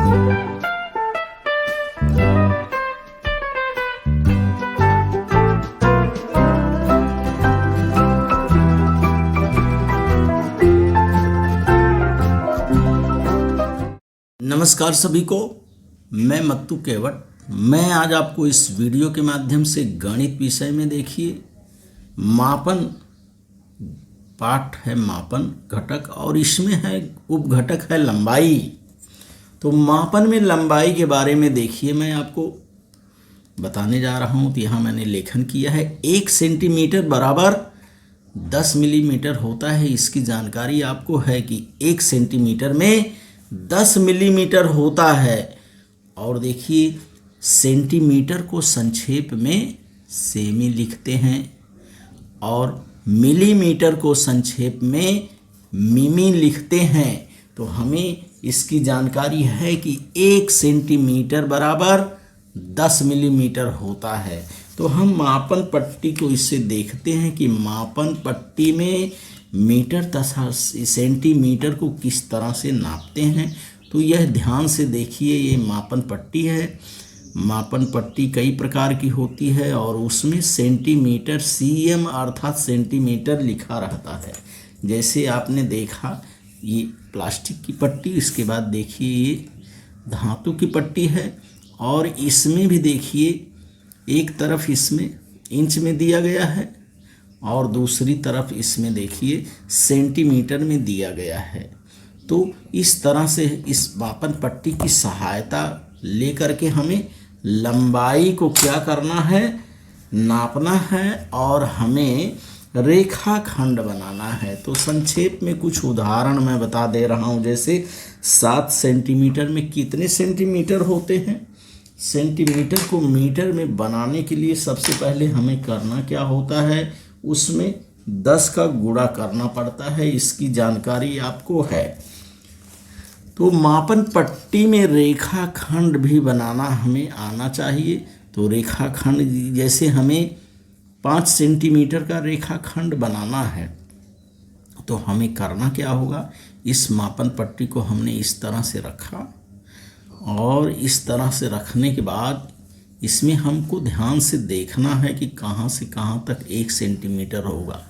नमस्कार सभी को, मैं मत्तू केवट। मैं आज आपको इस वीडियो के माध्यम से गणित विषय में देखिए मापन पाठ है, मापन घटक, और इसमें है उपघटक है लंबाई। तो मापन में लंबाई के बारे में देखिए मैं आपको बताने जा रहा हूँ। तो यहाँ मैंने लेखन किया है 1 सेंटीमीटर बराबर 10 मिलीमीटर होता है। इसकी जानकारी आपको है कि 1 सेंटीमीटर में 10 मिलीमीटर होता है। और देखिए सेंटीमीटर को संक्षेप में सेमी लिखते हैं और मिलीमीटर को संक्षेप में मिमी लिखते हैं। तो हमें इसकी जानकारी है कि 1 सेंटीमीटर बराबर 10 मिलीमीटर होता है। तो हम मापन पट्टी को इससे देखते हैं कि मापन पट्टी में मीटर तथा सेंटीमीटर को किस तरह से नापते हैं। तो यह ध्यान से देखिए, ये मापन पट्टी है। मापन पट्टी कई प्रकार की होती है और उसमें सेंटीमीटर सीएम अर्थात सेंटीमीटर लिखा रहता है। जैसे आपने देखा ये प्लास्टिक की पट्टी, इसके बाद देखिए ये धातु की पट्टी है और इसमें भी देखिए एक तरफ इसमें इंच में दिया गया है और दूसरी तरफ इसमें देखिए सेंटीमीटर में दिया गया है। तो इस तरह से इस मापन पट्टी की सहायता लेकर के हमें लंबाई को क्या करना है, नापना है और हमें रेखाखंड बनाना है। तो संक्षेप में कुछ उदाहरण मैं बता दे रहा हूँ। जैसे 7 सेंटीमीटर में कितने सेंटीमीटर होते हैं। सेंटीमीटर को मीटर में बनाने के लिए सबसे पहले हमें करना क्या होता है, उसमें 10 का गुणा करना पड़ता है। इसकी जानकारी आपको है। तो मापन पट्टी में रेखाखंड भी बनाना हमें आना चाहिए। तो रेखाखंड जैसे हमें 5 सेंटीमीटर का रेखाखंड बनाना है तो हमें करना क्या होगा, इस मापन पट्टी को हमने इस तरह से रखा और इस तरह से रखने के बाद इसमें हमको ध्यान से देखना है कि कहाँ से कहाँ तक 1 सेंटीमीटर होगा।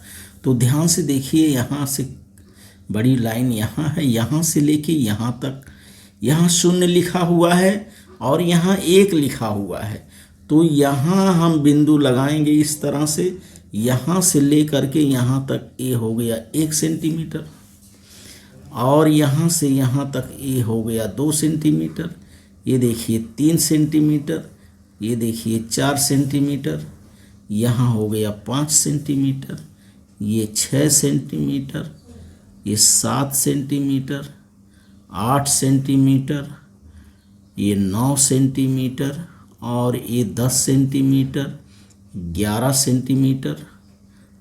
तो ध्यान से देखिए, यहाँ से बड़ी लाइन यहाँ है, यहाँ से लेके यहाँ तक, यहाँ 0 लिखा हुआ है और यहाँ 1 लिखा हुआ है। तो यहाँ हम बिंदु लगाएंगे इस तरह से, यहाँ से ले करके यहाँ तक ये हो गया 1 सेंटीमीटर और यहाँ से यहाँ तक ये हो गया 2 सेंटीमीटर। ये देखिए 3 सेंटीमीटर, ये देखिए 4 सेंटीमीटर, यहाँ हो गया 5 सेंटीमीटर, ये 6 सेंटीमीटर, ये 7 सेंटीमीटर, 8 सेंटीमीटर, ये 9 सेंटीमीटर और ये 10 सेंटीमीटर, 11 सेंटीमीटर,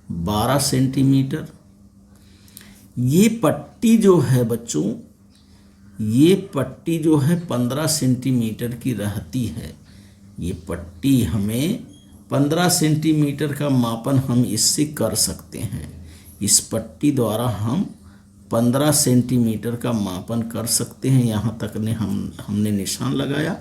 12 सेंटीमीटर। ये पट्टी जो है बच्चों, ये पट्टी जो है 15 सेंटीमीटर की रहती है। ये पट्टी हमें 15 सेंटीमीटर का मापन हम इससे कर सकते हैं। इस पट्टी द्वारा हम 15 सेंटीमीटर का मापन कर सकते हैं। यहाँ तक ने हमने निशान लगाया।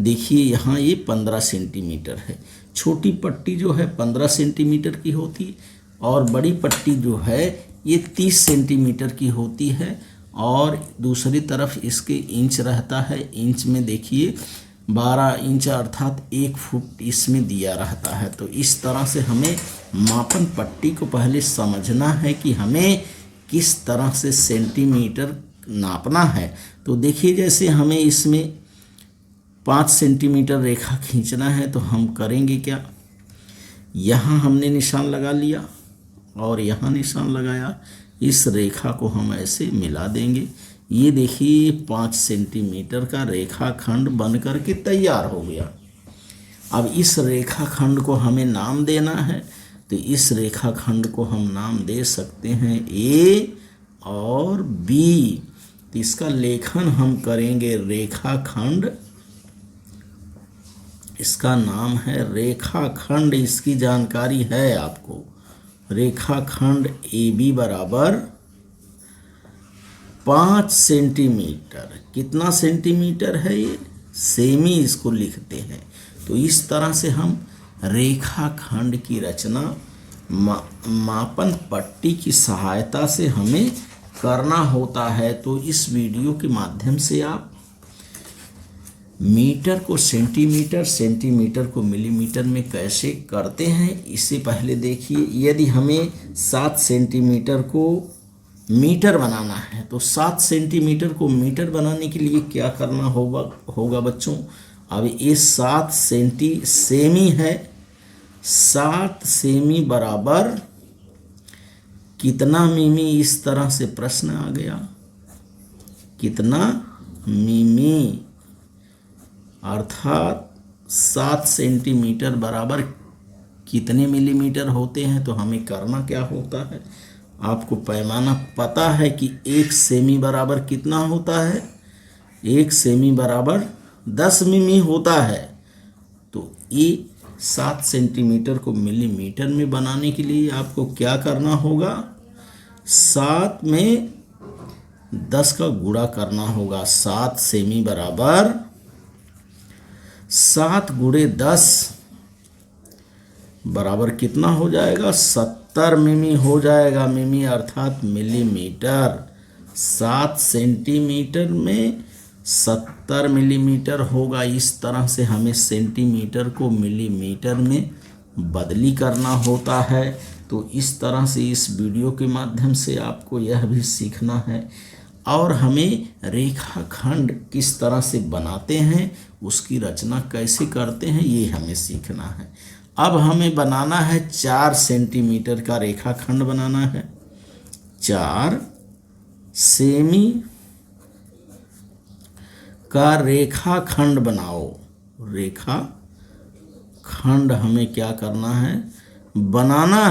देखिए यहाँ ये 15 सेंटीमीटर है। छोटी पट्टी जो है 15 सेंटीमीटर की होती और बड़ी पट्टी जो है ये 30 सेंटीमीटर की होती है और दूसरी तरफ इसके इंच रहता है। इंच में देखिए 12 इंच अर्थात 1 फुट इसमें दिया रहता है। तो इस तरह से हमें मापन पट्टी को पहले समझना है कि हमें किस तरह से सेंटीमीटर नापना है। तो देखिए जैसे हमें इसमें 5 सेंटीमीटर रेखा खींचना है तो हम करेंगे क्या, यहाँ हमने निशान लगा लिया और यहाँ निशान लगाया। इस रेखा को हम ऐसे मिला देंगे। ये देखिए 5 सेंटीमीटर का रेखाखंड बन करके तैयार हो गया। अब इस रेखाखंड को हमें नाम देना है। तो इस रेखाखंड को हम नाम दे सकते हैं ए और बी। तो इसका लेखन हम करेंगे रेखाखंड, इसका नाम है रेखाखंड। इसकी जानकारी है आपको। रेखाखंड ए बी बराबर 5 सेंटीमीटर। कितना सेंटीमीटर है ये? सेमी इसको लिखते हैं। तो इस तरह से हम रेखाखंड की रचना मापन पट्टी की सहायता से हमें करना होता है। तो इस वीडियो के माध्यम से आप मीटर को सेंटीमीटर, सेंटीमीटर को मिलीमीटर में कैसे करते हैं इससे पहले देखिए। यदि हमें 7 सेंटीमीटर को मीटर बनाना है तो 7 सेंटीमीटर को मीटर बनाने के लिए क्या करना होगा बच्चों? अब ये 7 सेमी है। 7 सेमी बराबर कितना मिमी? इस तरह से प्रश्न आ गया, कितना मिमी, अर्थात 7 सेंटीमीटर बराबर कितने मिलीमीटर होते हैं। तो हमें करना क्या होता है? आपको पैमाना पता है कि 1 सेमी बराबर कितना होता है? 1 सेमी बराबर 10 मिमी होता है। तो ये 7 सेंटीमीटर को मिलीमीटर में बनाने के लिए आपको क्या करना होगा? 7 में 10 का गुणा करना होगा। 7 सेमी बराबर 7 गुणे 10 बराबर कितना हो जाएगा? 70 मिमी हो जाएगा। मिमी अर्थात मिलीमीटर। 7 सेंटीमीटर में 70 मिलीमीटर होगा। इस तरह से हमें सेंटीमीटर को मिलीमीटर में बदली करना होता है। तो इस तरह से इस वीडियो के माध्यम से आपको यह भी सीखना है और हमें रेखाखंड किस तरह से बनाते हैं, उसकी रचना कैसे करते हैं, ये हमें सीखना है। अब हमें बनाना है 4 सेंटीमीटर का रेखाखंड बनाना है। 4 सेमी का रेखाखंड बनाओ। रेखाखंड हमें क्या करना है? बनाना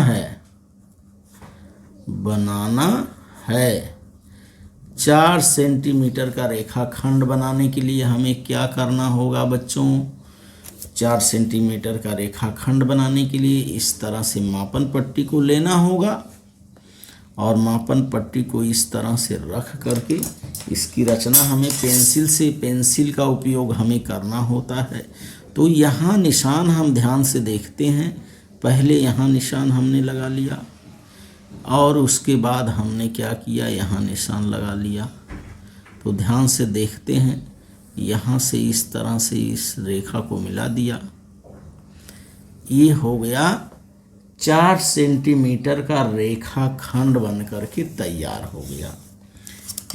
है। 4 सेंटीमीटर का रेखाखंड बनाने के लिए हमें क्या करना होगा बच्चों? 4 सेंटीमीटर का रेखाखंड बनाने के लिए इस तरह से मापन पट्टी को लेना होगा और मापन पट्टी को इस तरह से रख करके इसकी रचना हमें पेंसिल का उपयोग हमें करना होता है। तो यहाँ निशान हम ध्यान से देखते हैं। पहले यहाँ निशान हमने लगा लिया और उसके बाद हमने क्या किया? यहाँ निशान लगा लिया। तो ध्यान से देखते हैं, यहाँ से इस तरह से इस रेखा को मिला दिया। ये हो गया 4 सेंटीमीटर का रेखाखंड बन करके तैयार हो गया।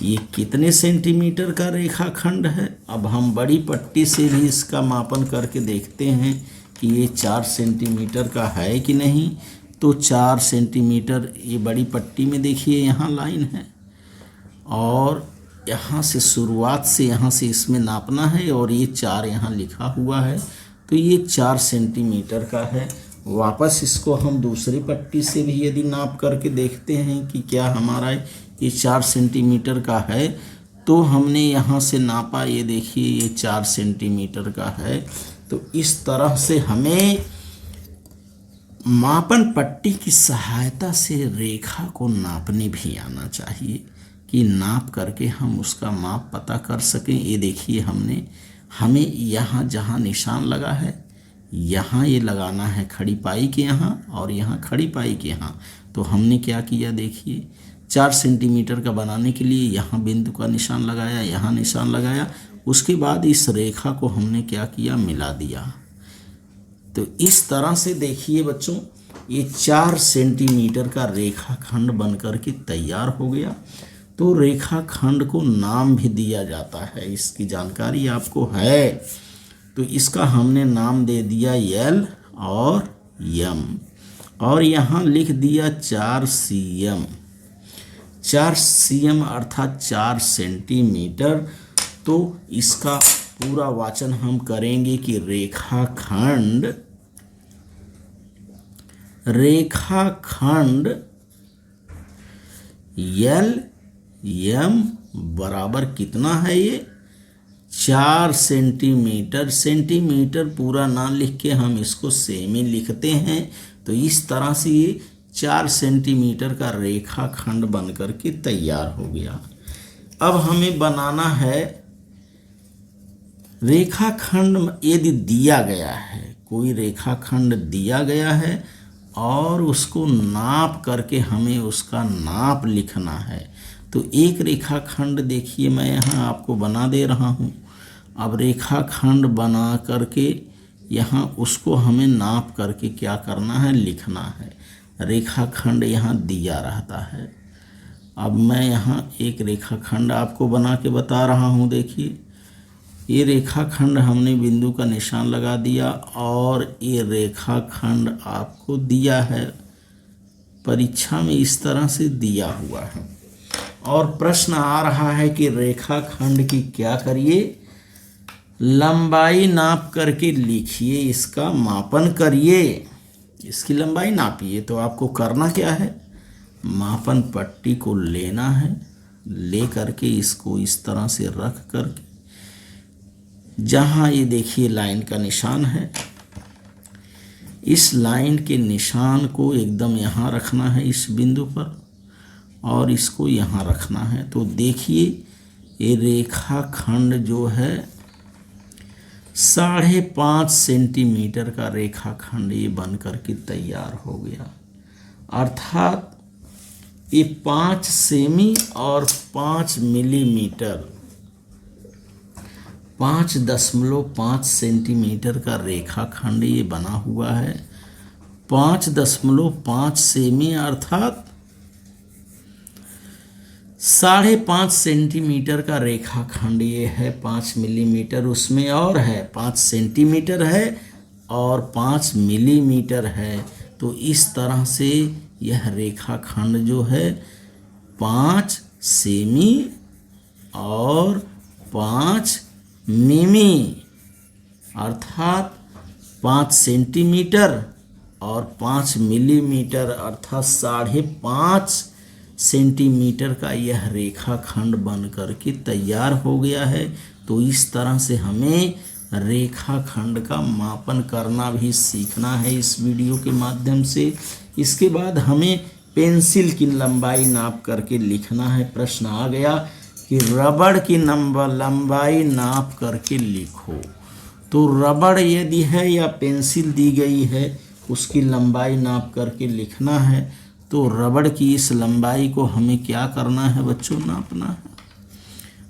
ये कितने सेंटीमीटर का रेखाखंड है? अब हम बड़ी पट्टी से भी इसका मापन करके देखते हैं कि ये 4 सेंटीमीटर का है कि नहीं। तो 4 सेंटीमीटर ये बड़ी पट्टी में देखिए यहाँ लाइन है और यहाँ से शुरुआत से यहाँ से इसमें नापना है और ये 4 यहाँ लिखा हुआ है। तो ये 4 सेंटीमीटर का है। वापस इसको हम दूसरी पट्टी से भी यदि नाप करके देखते हैं कि क्या हमारा ये 4 सेंटीमीटर का है। तो हमने यहाँ से नापा, ये देखिए ये 4 सेंटीमीटर का है। तो इस तरह से हमें मापन पट्टी की सहायता से रेखा को नापने भी आना चाहिए कि नाप करके हम उसका माप पता कर सकें। ये देखिए हमें यहाँ जहाँ निशान लगा है यहाँ ये लगाना है खड़ी पाई के यहाँ और यहाँ खड़ी पाई के यहाँ। तो हमने क्या किया देखिए, 4 सेंटीमीटर का बनाने के लिए यहाँ बिंदु का निशान लगाया, यहाँ निशान लगाया। उसके बाद इस रेखा को हमने क्या किया? मिला दिया। तो इस तरह से देखिए बच्चों, ये 4 सेंटीमीटर का रेखाखंड बनकर के तैयार हो गया। तो रेखाखंड को नाम भी दिया जाता है, इसकी जानकारी आपको है। तो इसका हमने नाम दे दिया L और M और यहाँ लिख दिया 4 cm। 4 cm अर्थात 4 सेंटीमीटर। तो इसका पूरा वाचन हम करेंगे कि रेखाखंड L M बराबर कितना है? ये 4 सेंटीमीटर। सेंटीमीटर पूरा ना लिख के हम इसको सेमी लिखते हैं। तो इस तरह से ये 4 सेंटीमीटर का रेखाखंड बनकर के तैयार हो गया। अब हमें बनाना है रेखाखंड। यदि दिया गया है, कोई रेखाखंड दिया गया है और उसको नाप करके हमें उसका नाप लिखना है, तो एक रेखाखंड देखिए मैं यहाँ आपको बना दे रहा हूँ। अब रेखाखंड बना करके यहाँ उसको हमें नाप करके क्या करना है, लिखना है। रेखाखंड यहाँ दिया रहता है। अब मैं यहाँ एक रेखाखंड आपको बना के बता रहा हूँ। देखिए ये रेखाखंड हमने बिंदु का निशान लगा दिया और ये रेखाखंड आपको दिया है, परीक्षा में इस तरह से दिया हुआ है। और प्रश्न आ रहा है कि रेखाखंड की क्या करिए, लंबाई नाप करके लिखिए, इसका मापन करिए, इसकी लंबाई नापिए। तो आपको करना क्या है, मापन पट्टी को लेना है, ले करके इसको इस तरह से रख करके जहाँ ये देखिए लाइन का निशान है, इस लाइन के निशान को एकदम यहाँ रखना है इस बिंदु पर, और इसको यहाँ रखना है। तो देखिए ये रेखाखंड जो है 5.5 सेंटीमीटर का रेखाखंड ये बन करके तैयार हो गया। अर्थात ये 5 सेमी और 5 मिलीमीटर, 5.5 सेंटीमीटर का रेखाखंड ये बना हुआ है। 5.5 सेमी अर्थात 5.5 सेंटीमीटर का रेखाखंड ये है। 5 मिलीमीटर उसमें और है, 5 सेंटीमीटर है और 5 मिलीमीटर है। तो इस तरह से यह रेखाखंड जो है 5 सेमी और 5 मिमी अर्थात 5 सेंटीमीटर और 5 मिलीमीटर अर्थात 5.5 सेंटीमीटर का यह रेखाखंड बन करके तैयार हो गया है। तो इस तरह से हमें रेखाखंड का मापन करना भी सीखना है इस वीडियो के माध्यम से। इसके बाद हमें पेंसिल की लंबाई नाप करके लिखना है। प्रश्न आ गया कि रबड़ की लंबाई नाप करके लिखो। तो रबड़ यदि है या पेंसिल दी गई है उसकी लंबाई नाप करके लिखना है। तो रबड़ की इस लंबाई को हमें क्या करना है बच्चों, नापना है।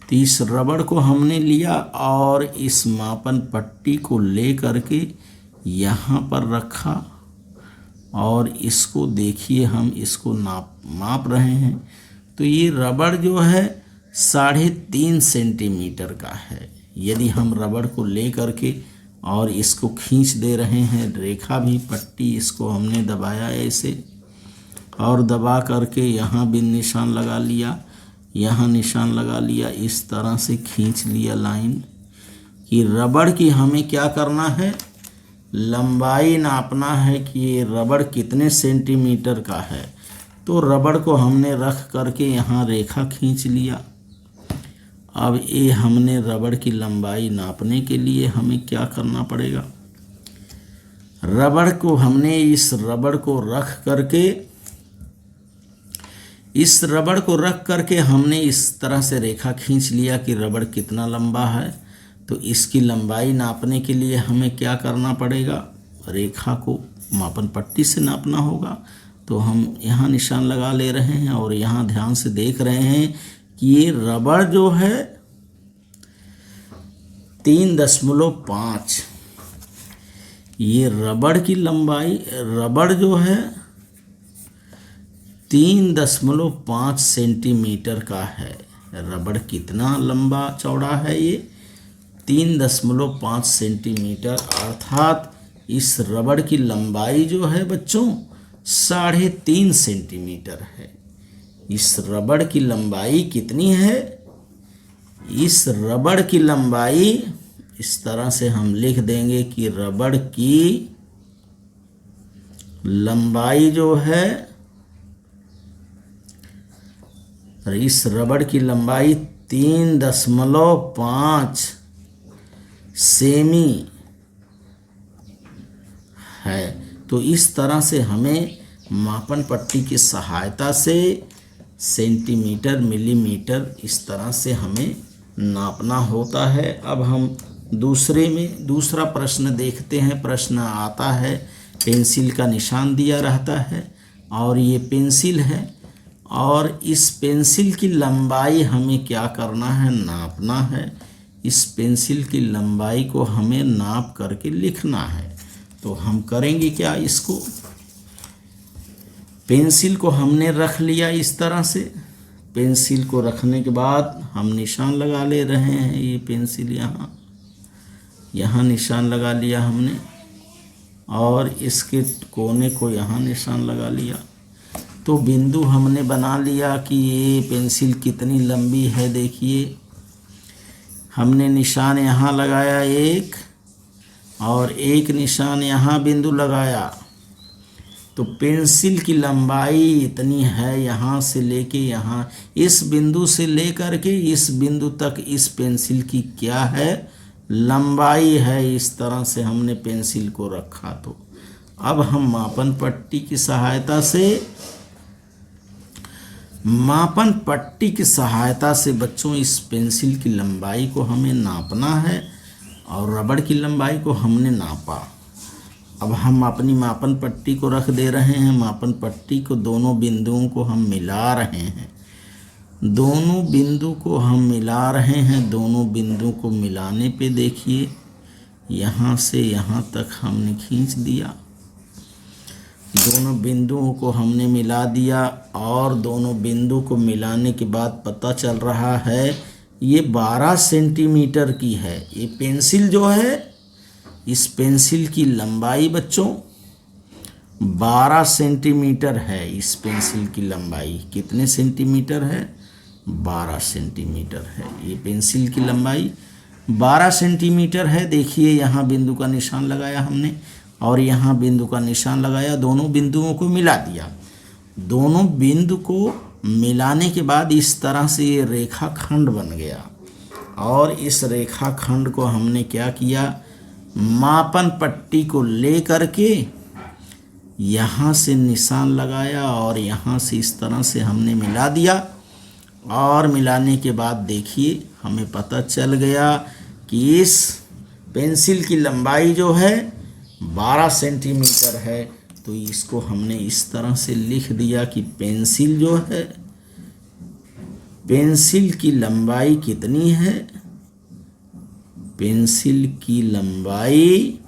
तो इस रबड़ को हमने लिया और इस मापन पट्टी को ले करके यहाँ पर रखा और इसको देखिए हम इसको माप रहे हैं। तो ये रबड़ जो है 3.5 सेंटीमीटर का है। यदि हम रबड़ को ले करके और इसको खींच दे रहे हैं, रेखा भी पट्टी इसको हमने दबाया ऐसे और दबा करके यहाँ भी निशान लगा लिया, यहाँ निशान लगा लिया, इस तरह से खींच लिया लाइन कि रबड़ की हमें क्या करना है, लंबाई नापना है कि ये रबड़ कितने सेंटीमीटर का है। तो रबड़ को हमने रख करके यहाँ रेखा खींच लिया। अब ये हमने रबड़ की लंबाई नापने के लिए हमें क्या करना पड़ेगा, रबड़ को हमने इस रबड़ को रख करके हमने इस तरह से रेखा खींच लिया कि रबड़ कितना लंबा है। तो इसकी लंबाई नापने के लिए हमें क्या करना पड़ेगा, रेखा को मापन पट्टी से नापना होगा। तो हम यहाँ निशान लगा ले रहे हैं और यहाँ ध्यान से देख रहे हैं कि ये रबड़ जो है 3.5, ये रबड़ की लंबाई, रबड़ जो है 3.5 सेंटीमीटर का है। रबड़ कितना लंबा चौड़ा है, ये 3.5 सेंटीमीटर अर्थात इस रबड़ की लंबाई जो है बच्चों 3.5 सेंटीमीटर है। इस रबड़ की लंबाई कितनी है, इस रबड़ की लंबाई इस तरह से हम लिख देंगे कि रबड़ की लंबाई जो है, इस रबड़ की लंबाई 3.5 सेमी है। तो इस तरह से हमें मापन पट्टी की सहायता से सेंटीमीटर, मिलीमीटर, इस तरह से हमें नापना होता है। अब हम दूसरा प्रश्न देखते हैं। प्रश्न आता है, पेंसिल का निशान दिया रहता है और ये पेंसिल है और इस पेंसिल की लंबाई हमें क्या करना है, नापना है। इस पेंसिल की लंबाई को हमें नाप करके लिखना है। तो हम करेंगे क्या, इसको पेंसिल को हमने रख लिया इस तरह से। पेंसिल को रखने के बाद हम निशान लगा ले रहे हैं। ये पेंसिल यहाँ निशान लगा लिया हमने और इसके कोने को यहाँ निशान लगा लिया। तो बिंदु हमने बना लिया कि ये पेंसिल कितनी लंबी है। देखिए हमने निशान यहाँ लगाया एक और एक निशान यहाँ बिंदु लगाया। तो पेंसिल की लंबाई इतनी है, यहाँ से लेके यहाँ, इस बिंदु से लेकर के इस बिंदु तक इस पेंसिल की क्या है, लंबाई है। इस तरह से हमने पेंसिल को रखा। तो अब हम मापन पट्टी की सहायता से बच्चों इस पेंसिल की लंबाई को हमें नापना है और रबड़ की लंबाई को हमने नापा। अब हम अपनी मापन पट्टी को रख दे रहे हैं। मापन पट्टी को दोनों बिंदुओं को हम मिला रहे हैं। दोनों बिंदु को हम मिला रहे हैं। दोनों बिंदु को मिलाने पे देखिए यहाँ से यहाँ तक हमने खींच दिया। दोनों बिंदुओं को हमने मिला दिया और दोनों बिंदु को मिलाने के बाद पता चल रहा है ये 12 सेंटीमीटर की है। ये पेंसिल जो है, इस पेंसिल की लंबाई बच्चों 12 सेंटीमीटर है। इस पेंसिल की लंबाई कितने सेंटीमीटर है, 12 सेंटीमीटर है। ये पेंसिल की लंबाई 12 सेंटीमीटर है। देखिए यहाँ बिंदु का निशान लगाया हमने और यहाँ बिंदु का निशान लगाया। दोनों बिंदुओं को मिला दिया। दोनों बिंदु को मिलाने के बाद इस तरह से ये रेखाखंड बन गया और इस रेखाखंड को हमने क्या किया, मापन पट्टी को ले करके यहाँ से निशान लगाया और यहाँ से इस तरह से हमने मिला दिया। और मिलाने के बाद देखिए हमें पता चल गया कि इस पेंसिल की लंबाई जो है 12 सेंटीमीटर है। तो इसको हमने इस तरह से लिख दिया कि पेंसिल जो है, पेंसिल की लंबाई कितनी है, पेंसिल की लंबाई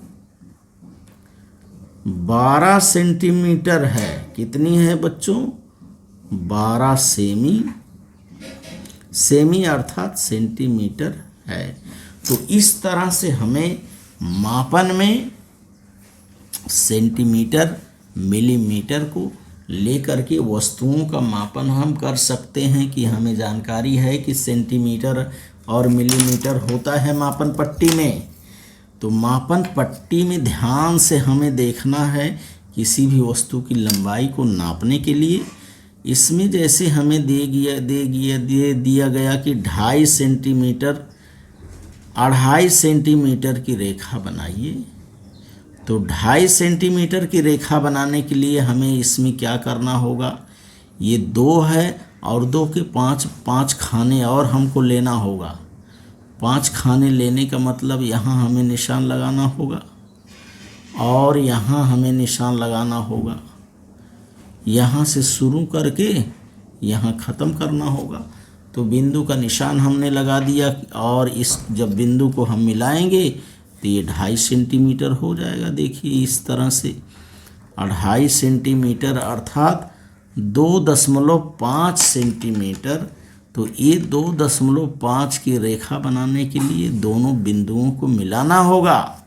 12 सेंटीमीटर है। कितनी है बच्चों, 12 सेमी अर्थात सेंटीमीटर है। तो इस तरह से हमें मापन में सेंटीमीटर, मिलीमीटर को लेकर के वस्तुओं का मापन हम कर सकते हैं। कि हमें जानकारी है कि सेंटीमीटर और मिलीमीटर होता है मापन पट्टी में। तो मापन पट्टी में ध्यान से हमें देखना है किसी भी वस्तु की लंबाई को नापने के लिए। इसमें जैसे हमें दे दिया गया कि 2.5 सेंटीमीटर, 2.5 सेंटीमीटर की रेखा बनाइए। तो 2.5 सेंटीमीटर की रेखा बनाने के लिए हमें इसमें क्या करना होगा, ये 2 है और 2 के 5 खाने और हमको लेना होगा। 5 खाने लेने का मतलब यहाँ हमें निशान लगाना होगा और यहाँ हमें निशान लगाना होगा। यहाँ से शुरू करके यहाँ ख़त्म करना होगा। तो बिंदु का निशान हमने लगा दिया और इस जब बिंदु को हम मिलाएंगे तो ये 2.5 सेंटीमीटर हो जाएगा। देखिए इस तरह से 2.5 सेंटीमीटर अर्थात 2.5 सेंटीमीटर। तो ये 2.5 की रेखा बनाने के लिए दोनों बिंदुओं को मिलाना होगा।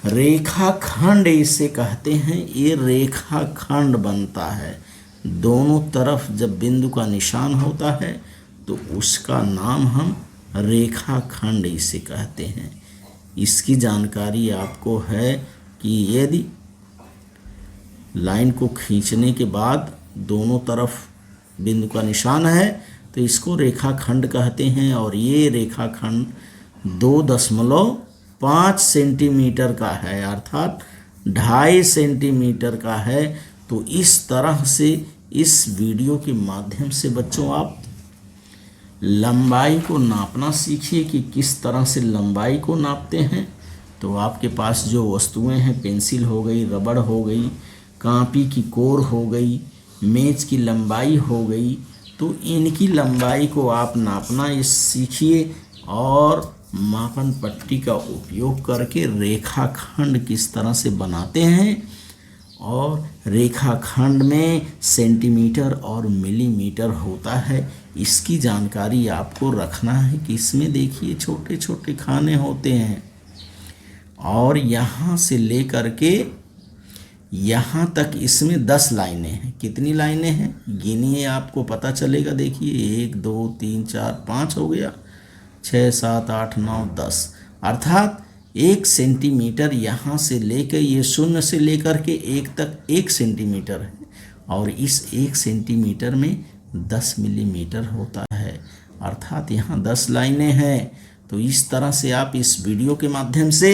रेखाखंड इसे कहते हैं। ये रेखाखंड बनता है। दोनों तरफ जब बिंदु का निशान होता है तो उसका नाम हम रेखाखंड इसे कहते हैं। इसकी जानकारी आपको है कि यदि लाइन को खींचने के बाद दोनों तरफ बिंदु का निशान है तो इसको रेखाखंड कहते हैं। और ये रेखाखंड 2.5 सेंटीमीटर का है अर्थात 2.5 सेंटीमीटर का है। तो इस तरह से इस वीडियो के माध्यम से बच्चों आप लंबाई को नापना सीखिए कि किस तरह से लंबाई को नापते हैं। तो आपके पास जो वस्तुएं हैं, पेंसिल हो गई, रबड़ हो गई, कापी की कोर हो गई, मेज की लंबाई हो गई, तो इनकी लंबाई को आप नापना ये सीखिए और मापन पट्टी का उपयोग करके रेखाखंड किस तरह से बनाते हैं और रेखाखंड में सेंटीमीटर और मिलीमीटर होता है, इसकी जानकारी आपको रखना है कि इसमें देखिए छोटे छोटे खाने होते हैं और यहाँ से लेकर के यहाँ तक इसमें 10 लाइनें हैं। कितनी लाइनें हैं गिनिए, आपको पता चलेगा। देखिए 1 2 3 4 5 हो गया, 6 7 8 9 10, अर्थात 1 सेंटीमीटर यहाँ से लेकर ये 0 से लेकर के 1 तक 1 सेंटीमीटर है और इस 1 सेंटीमीटर में 10 मिलीमीटर होता है, अर्थात यहाँ 10 लाइनें हैं। तो इस तरह से आप इस वीडियो के माध्यम से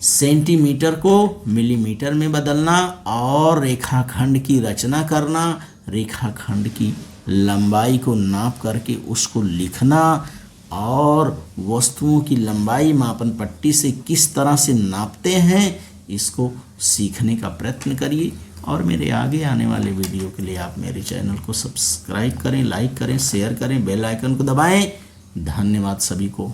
सेंटीमीटर को मिलीमीटर में बदलना और रेखाखंड की रचना करना, रेखाखंड की लंबाई को नाप करके उसको लिखना और वस्तुओं की लंबाई मापन पट्टी से किस तरह से नापते हैं इसको सीखने का प्रयत्न करिए। और मेरे आगे आने वाले वीडियो के लिए आप मेरे चैनल को सब्सक्राइब करें, लाइक करें, शेयर करें, बेल आइकन को दबाएं। धन्यवाद सभी को।